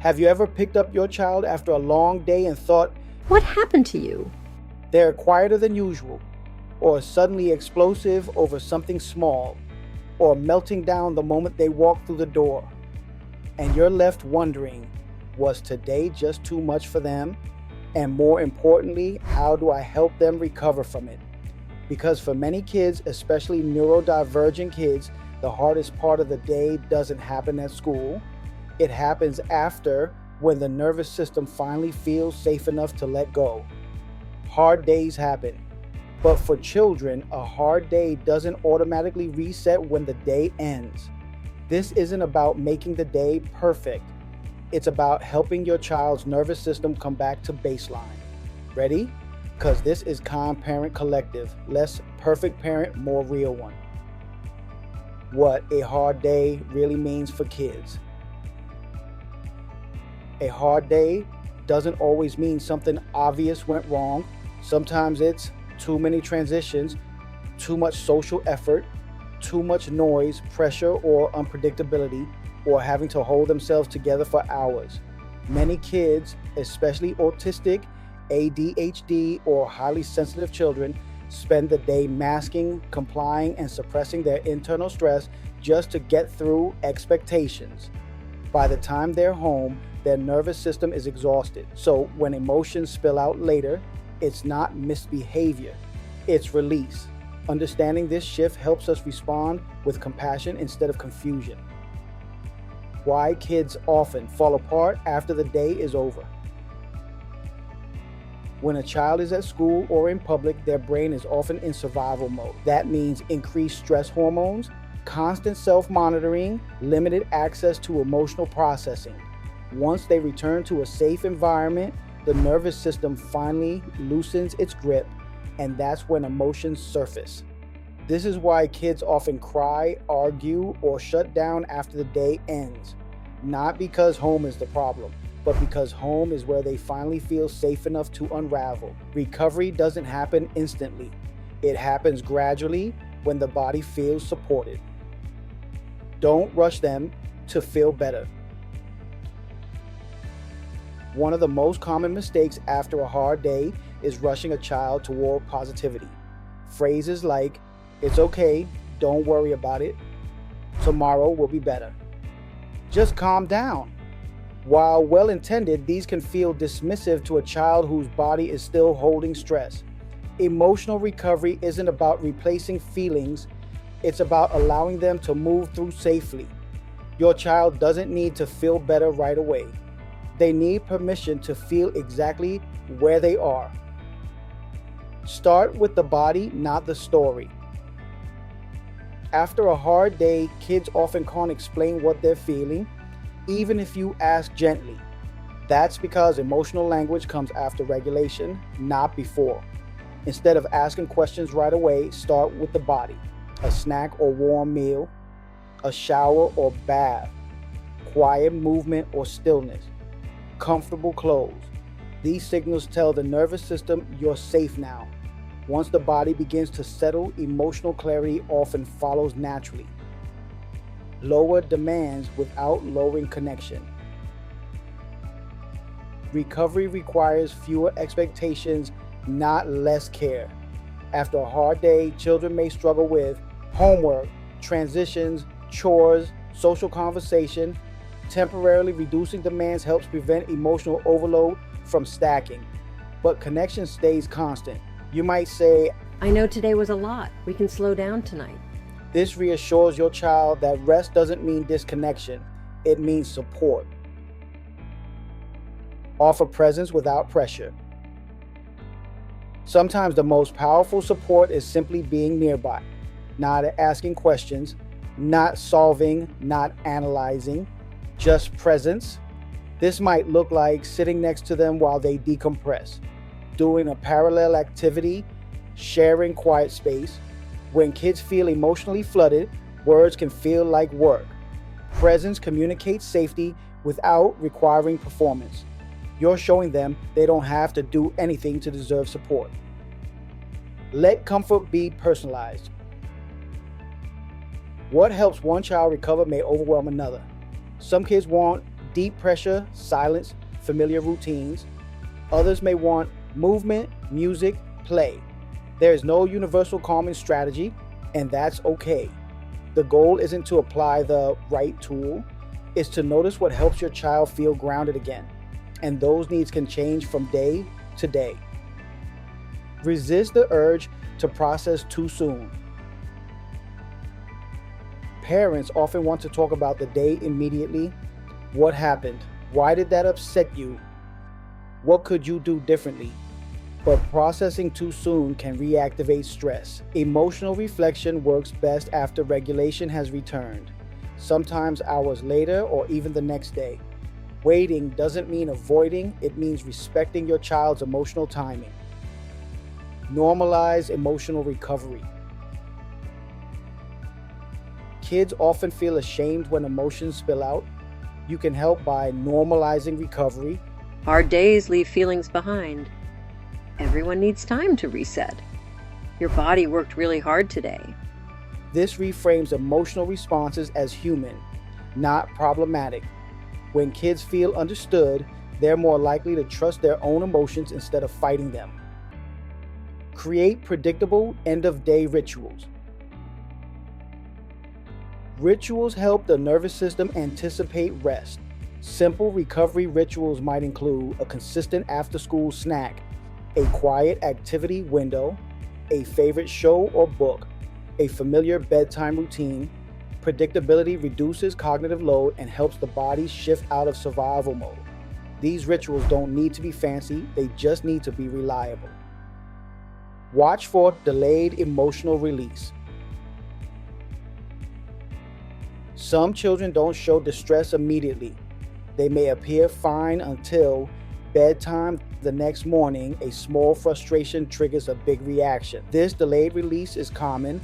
Have you ever picked up your child after a long day and thought, "What happened to you?" they're quieter than usual, or suddenly explosive over something small, or melting down the moment they walk through the door? And you're left wondering, was today just too much for them? And more importantly, how do I help them recover from it? Because for many kids, especially neurodivergent kids, the hardest part of the day doesn't happen at school. It happens after, when the nervous system finally feels safe enough to let go. Hard days happen. But for children, a hard day doesn't automatically reset when the day ends. This isn't about making the day perfect. It's about helping your child's nervous system come back to baseline. Ready? Because this is Calm Parent Collective. Less perfect parent, more real one. What a hard day really means for kids. A hard day doesn't always mean something obvious went wrong. Sometimes it's too many transitions, too much social effort, too much noise, pressure, or unpredictability, or having to hold themselves together for hours. Many kids, especially autistic, ADHD, or highly sensitive children, spend the day masking, complying, and suppressing their internal stress just to get through expectations. By the time they're home, their nervous system is exhausted. So when emotions spill out later, it's not misbehavior, it's release. Understanding this shift helps us respond with compassion instead of confusion. Why kids often fall apart after the day is over. When a child is at school or in public, their brain is often in survival mode. That means increased stress hormones, constant self-monitoring, limited access to emotional processing. Once they return to a safe environment, the nervous system finally loosens its grip, and that's when emotions surface. This is why kids often cry, argue, or shut down after the day ends. Not because home is the problem, but because home is where they finally feel safe enough to unravel. Recovery doesn't happen instantly. It happens gradually when the body feels supported. Don't rush them to feel better. One of the most common mistakes after a hard day is rushing a child toward positivity. Phrases like, "It's okay, don't worry about it, tomorrow will be better, just calm down." While well-intended, these can feel dismissive to a child whose body is still holding stress. Emotional recovery isn't about replacing feelings, it's about allowing them to move through safely. Your child doesn't need to feel better right away. They need permission to feel exactly where they are. Start with the body, not the story. After a hard day, kids often can't explain what they're feeling, even if you ask gently. That's because emotional language comes after regulation, not before. Instead of asking questions right away, start with the body. A snack or warm meal, a shower or bath, quiet movement or stillness, comfortable clothes. These signals tell the nervous system you're safe now. Once the body begins to settle, emotional clarity often follows naturally. Lower demands without lowering connection. Recovery requires fewer expectations, not less care. After a hard day, children may struggle with homework, transitions, chores, social conversation. Temporarily reducing demands helps prevent emotional overload from stacking, but connection stays constant. You might say, "I know today was a lot. We can slow down tonight." This reassures your child that rest doesn't mean disconnection, it means support. Offer presence without pressure. Sometimes the most powerful support is simply being nearby, not asking questions, not solving, not analyzing, just presence. This might look like sitting next to them while they decompress, doing a parallel activity, sharing quiet space. When kids feel emotionally flooded, words can feel like work. Presence communicates safety without requiring performance. You're showing them they don't have to do anything to deserve support. Let comfort be personalized. What helps one child recover may overwhelm another. Some kids want deep pressure, silence, familiar routines. Others may want movement, music, play. There is no universal calming strategy, and that's okay. The goal isn't to apply the right tool, it's to notice what helps your child feel grounded again. And those needs can change from day to day. Resist the urge to process too soon. Parents often want to talk about the day immediately. What happened? Why did that upset you? What could you do differently? But processing too soon can reactivate stress. Emotional reflection works best after regulation has returned, sometimes hours later or even the next day. Waiting doesn't mean avoiding, it means respecting your child's emotional timing. Normalize emotional recovery. Kids often feel ashamed when emotions spill out. You can help by normalizing recovery. Hard days leave feelings behind. Everyone needs time to reset. Your body worked really hard today. This reframes emotional responses as human, not problematic. When kids feel understood, they're more likely to trust their own emotions instead of fighting them. Create predictable end-of-day rituals. Rituals help the nervous system anticipate rest. Simple recovery rituals might include a consistent after-school snack, a quiet activity window, a favorite show or book, a familiar bedtime routine. Predictability reduces cognitive load and helps the body shift out of survival mode. These rituals don't need to be fancy, they just need to be reliable. Watch for delayed emotional release. Some children don't show distress immediately. They may appear fine until bedtime the next morning. A small frustration triggers a big reaction. This delayed release is common.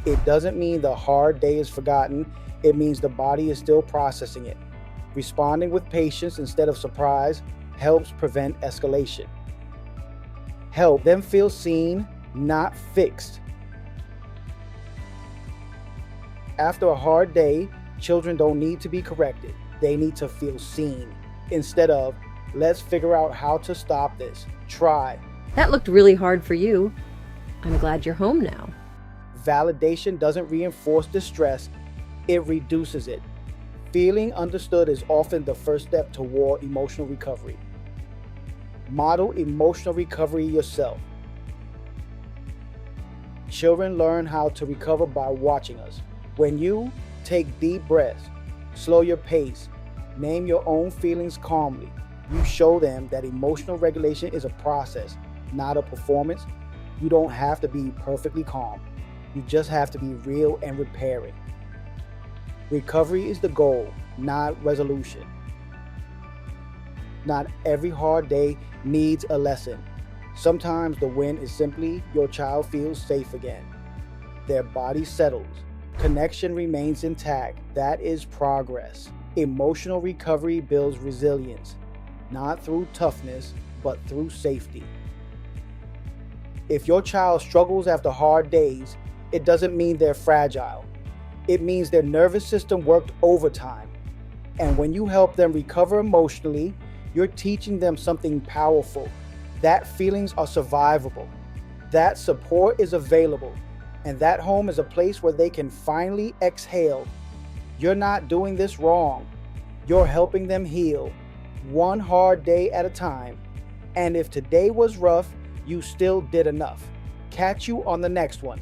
It doesn't mean the hard day is forgotten. It means the body is still processing it. Responding with patience instead of surprise helps prevent escalation. Help them feel seen, not fixed. After a hard day, children don't need to be corrected. They need to feel seen. Instead of, let's figure out how to stop this. Try. That looked really hard for you. I'm glad you're home now. Validation doesn't reinforce distress, it reduces it. Feeling understood is often the first step toward emotional recovery. Model emotional recovery yourself. Children learn how to recover by watching us. When you take deep breaths, slow your pace, name your own feelings calmly, you show them that emotional regulation is a process, not a performance. You don't have to be perfectly calm. You just have to be real and repairing. Recovery is the goal, not resolution. Not every hard day needs a lesson. Sometimes the win is simply your child feels safe again. Their body settles. Connection remains intact. That is progress. Emotional recovery builds resilience, not through toughness, but through safety. If your child struggles after hard days, it doesn't mean they're fragile. It means their nervous system worked overtime. And when you help them recover emotionally, you're teaching them something powerful. That feelings are survivable. That support is available. And that home is a place where they can finally exhale. You're not doing this wrong. You're helping them heal, one hard day at a time. And if today was rough, you still did enough. Catch you on the next one.